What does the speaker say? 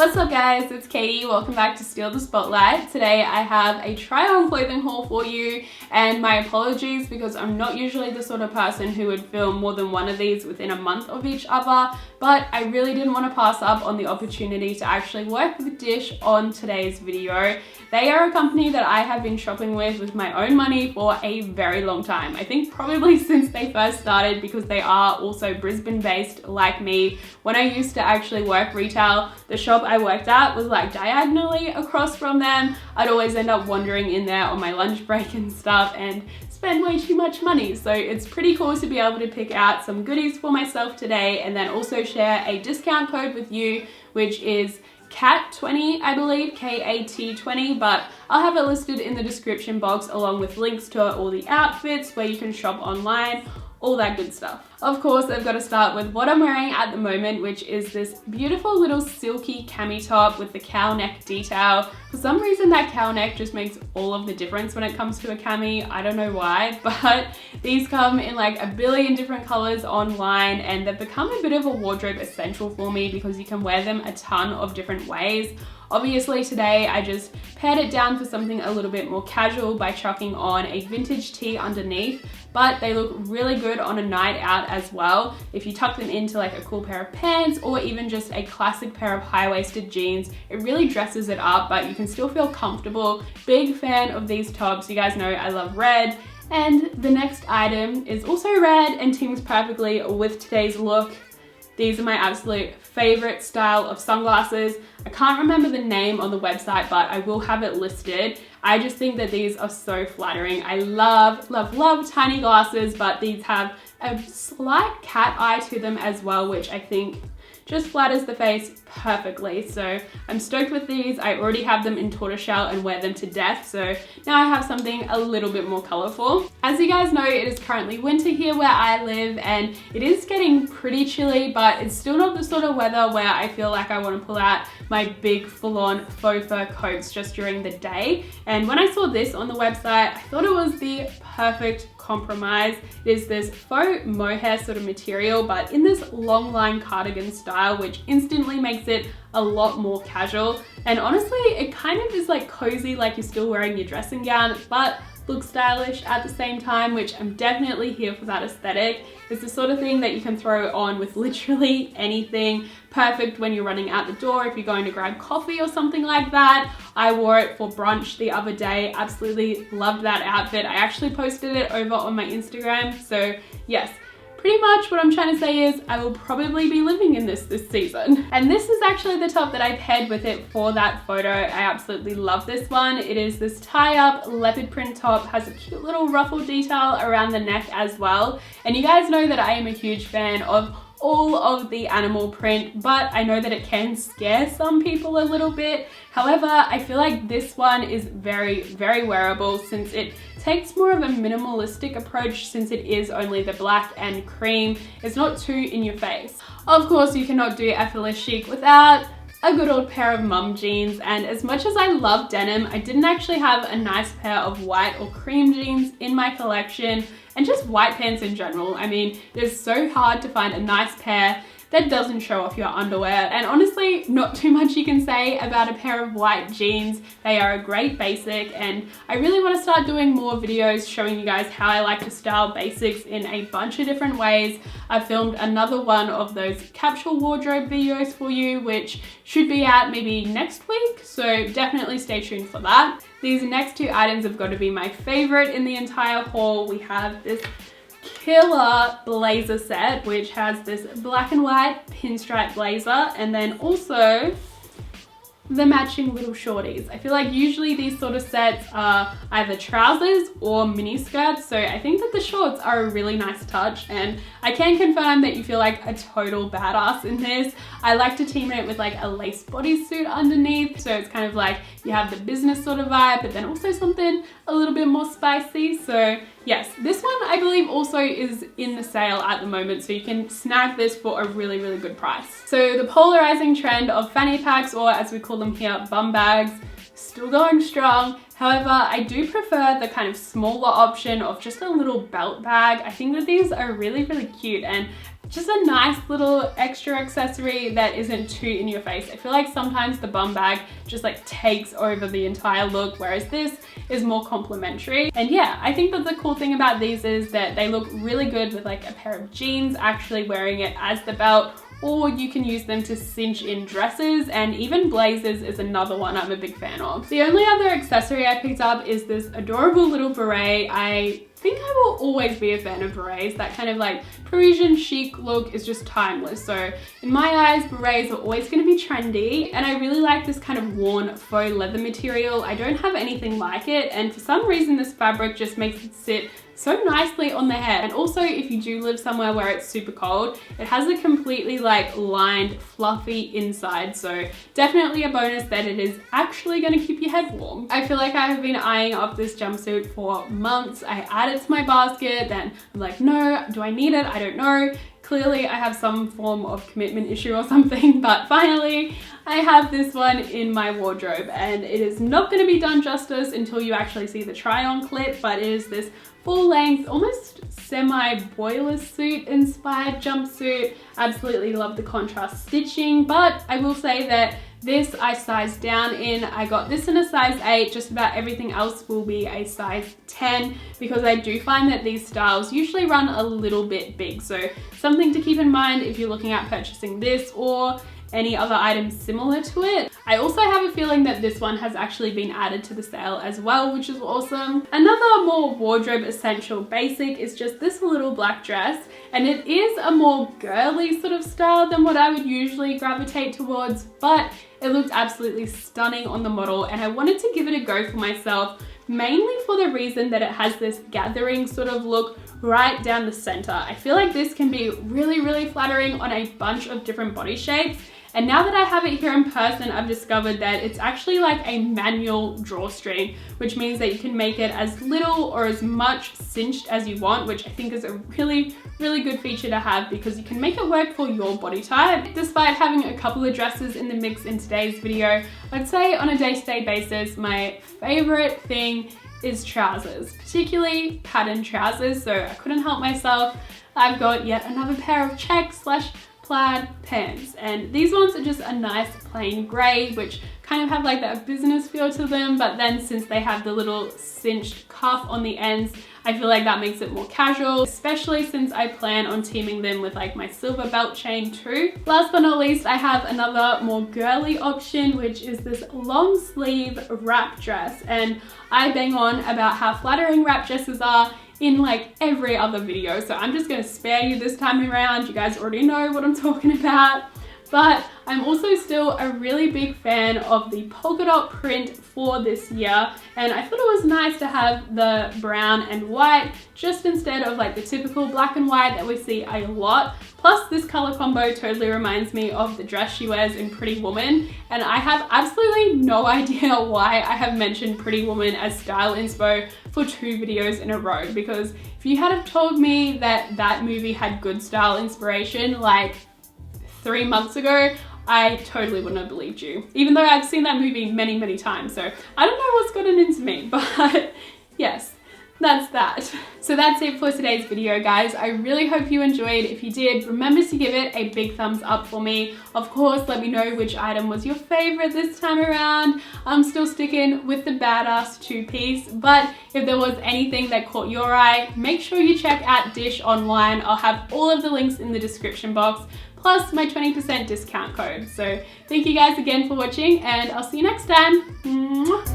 What's up guys, it's Katie. Welcome back to Steal the Spotlight. Today I have a try on clothing haul for you, and my apologies because I'm not usually the sort of person who would film more than one of these within a month of each other, but I really didn't want to pass up on the opportunity to actually work with Dish on today's video. They are a company that I have been shopping with my own money for a very long time. I think probably since they first started, because they are also Brisbane based like me. When I used to actually work retail, the shop I worked at was like diagonally across from them. I'd always end up wandering in there on my lunch break and stuff and spend way too much money. So it's pretty cool to be able to pick out some goodies for myself today and then also share a discount code with you, which is KAT20, I believe, KAT20, but I'll have it listed in the description box along with links to all the outfits where you can shop online, all that good stuff. Of course, I've got to start with what I'm wearing at the moment, which is this beautiful little silky cami top with the cow neck detail. For some reason, that cow neck just makes all of the difference when it comes to a cami. I don't know why, but these come in like a billion different colors online, and they've become a bit of a wardrobe essential for me because you can wear them a ton of different ways. Obviously today I just pared it down for something a little bit more casual by chucking on a vintage tee underneath, but they look really good on a night out as well. If you tuck them into like a cool pair of pants or even just a classic pair of high-waisted jeans, it really dresses it up, but you can still feel comfortable. Big fan of these tops. You guys know I love red. And the next item is also red and teams perfectly with today's look. These are my absolute favorite style of sunglasses. I can't remember the name on the website, but I will have it listed. I just think that these are so flattering. I love, love, love tiny glasses, but these have a slight cat eye to them as well, which I think just flatters the face perfectly. So I'm stoked with these. I already have them in tortoiseshell and wear them to death. So now I have something a little bit more colorful. As you guys know, it is currently winter here where I live, and it is getting pretty chilly, but it's still not the sort of weather where I feel like I want to pull out my big full-on faux fur coats just during the day. And when I saw this on the website, I thought it was the perfect compromise. It is this faux mohair sort of material, but in this long line cardigan style, which instantly makes it a lot more casual. And honestly, it kind of is like cozy, like you're still wearing your dressing gown, but looks stylish at the same time, which I'm definitely here for that aesthetic. It's the sort of thing that you can throw on with literally anything. Perfect when you're running out the door, if you're going to grab coffee or something like that. I wore it for brunch the other day. Absolutely loved that outfit. I actually posted it over on my Instagram. So yes, pretty much what I'm trying to say is I will probably be living in this season. And this is actually the top that I paired with it for that photo. I absolutely love this one. It is this tie-up leopard print top, has a cute little ruffle detail around the neck as well. And you guys know that I am a huge fan of all of the animal print, but I know that it can scare some people a little bit. However, I feel like this one is very, very wearable since it takes more of a minimalistic approach, since it is only the black and cream. It's not too in your face. Of course, you cannot do effortless chic without a good old pair of mum jeans, and as much as I love denim, I didn't actually have a nice pair of white or cream jeans in my collection, and just white pants in general. I mean, it is so hard to find a nice pair that doesn't show off your underwear, and honestly, not too much you can say about a pair of white jeans. They are a great basic, and I really want to start doing more videos showing you guys how I like to style basics in a bunch of different ways. I filmed another one of those capsule wardrobe videos for you, which should be out maybe next week, so definitely stay tuned for that. These next two items have got to be my favorite in the entire haul. We have this killer blazer set, which has this black and white pinstripe blazer, and then also the matching little shorties. I feel like usually these sort of sets are either trousers or mini skirts, so I think that the shorts are a really nice touch, and I can confirm that you feel like a total badass in this. I like to team it with like a lace bodysuit underneath, so it's kind of like you have the business sort of vibe, but then also something a little bit more spicy. So yes, this one I believe also is in the sale at the moment, so you can snag this for a really, really good price. So the polarizing trend of fanny packs, or as we call them here, bum bags, still going strong. However, I do prefer the kind of smaller option of just a little belt bag. I think that these are really, really cute, and just a nice little extra accessory that isn't too in your face. I feel like sometimes the bum bag just like takes over the entire look, whereas this is more complimentary. And yeah, I think that the cool thing about these is that they look really good with like a pair of jeans, actually wearing it as the belt, or you can use them to cinch in dresses, and even blazers is another one I'm a big fan of. The only other accessory I picked up is this adorable little beret. I think I will always be a fan of berets. That kind of like Parisian chic look is just timeless. So in my eyes, berets are always going to be trendy, and I really like this kind of worn faux leather material. I don't have anything like it, and for some reason this fabric just makes it sit so nicely on the head. And also, if you do live somewhere where it's super cold, it has a completely like lined fluffy inside, so definitely a bonus that it is actually going to keep your head warm. I feel like I have been eyeing up this jumpsuit for months. I added it to my basket, then I'm like, no, do I need it? I don't know. Clearly I have some form of commitment issue or something, but finally I have this one in my wardrobe, and it is not going to be done justice until you actually see the try on clip, but it is this full length, almost semi-boiler suit inspired jumpsuit. Absolutely love the contrast stitching, but I will say that this I sized down in. I got this in a size 8, just about everything else will be a size 10, because I do find that these styles usually run a little bit big. So something to keep in mind if you're looking at purchasing this or any other items similar to it. I also have a feeling that this one has actually been added to the sale as well, which is awesome. Another more wardrobe essential basic is just this little black dress, and it is a more girly sort of style than what I would usually gravitate towards, but it looked absolutely stunning on the model, and I wanted to give it a go for myself, mainly for the reason that it has this gathering sort of look right down the center. I feel like this can be really, really flattering on a bunch of different body shapes. And now that I have it here in person, I've discovered that it's actually like a manual drawstring, which means that you can make it as little or as much cinched as you want, which I think is a really, really good feature to have, because you can make it work for your body type. Despite having a couple of dresses in the mix in today's video, I'd say on a day-to-day basis, my favorite thing is trousers, particularly patterned trousers. So I couldn't help myself. I've got yet another pair of check/plaid pants, and these ones are just a nice plain grey, which kind of have like that business feel to them, but then since they have the little cinched cuff on the ends, I feel like that makes it more casual, especially since I plan on teaming them with like my silver belt chain too. Last but not least, I have another more girly option, which is this long sleeve wrap dress, and I bang on about how flattering wrap dresses are in like every other video, so I'm just gonna spare you this time around. You guys already know what I'm talking about. But I'm also still a really big fan of the polka dot print for this year, and I thought it was nice to have the brown and white just instead of like the typical black and white that we see a lot. Plus this color combo totally reminds me of the dress she wears in Pretty Woman, and I have absolutely no idea why I have mentioned Pretty Woman as style inspo for 2 videos in a row, because if you had have told me that that movie had good style inspiration like 3 months ago, I totally wouldn't have believed you, even though I've seen that movie many, many times. So I don't know what's gotten into me, but yes, that's that. So that's it for today's video, guys. I really hope you enjoyed. If you did, remember to give it a big thumbs up for me. Of course, let me know which item was your favorite this time around. I'm still sticking with the badass 2-piece, but if there was anything that caught your eye, make sure you check out Dish online. I'll have all of the links in the description box, plus my 20% discount code. So thank you guys again for watching, and I'll see you next time. Mwah.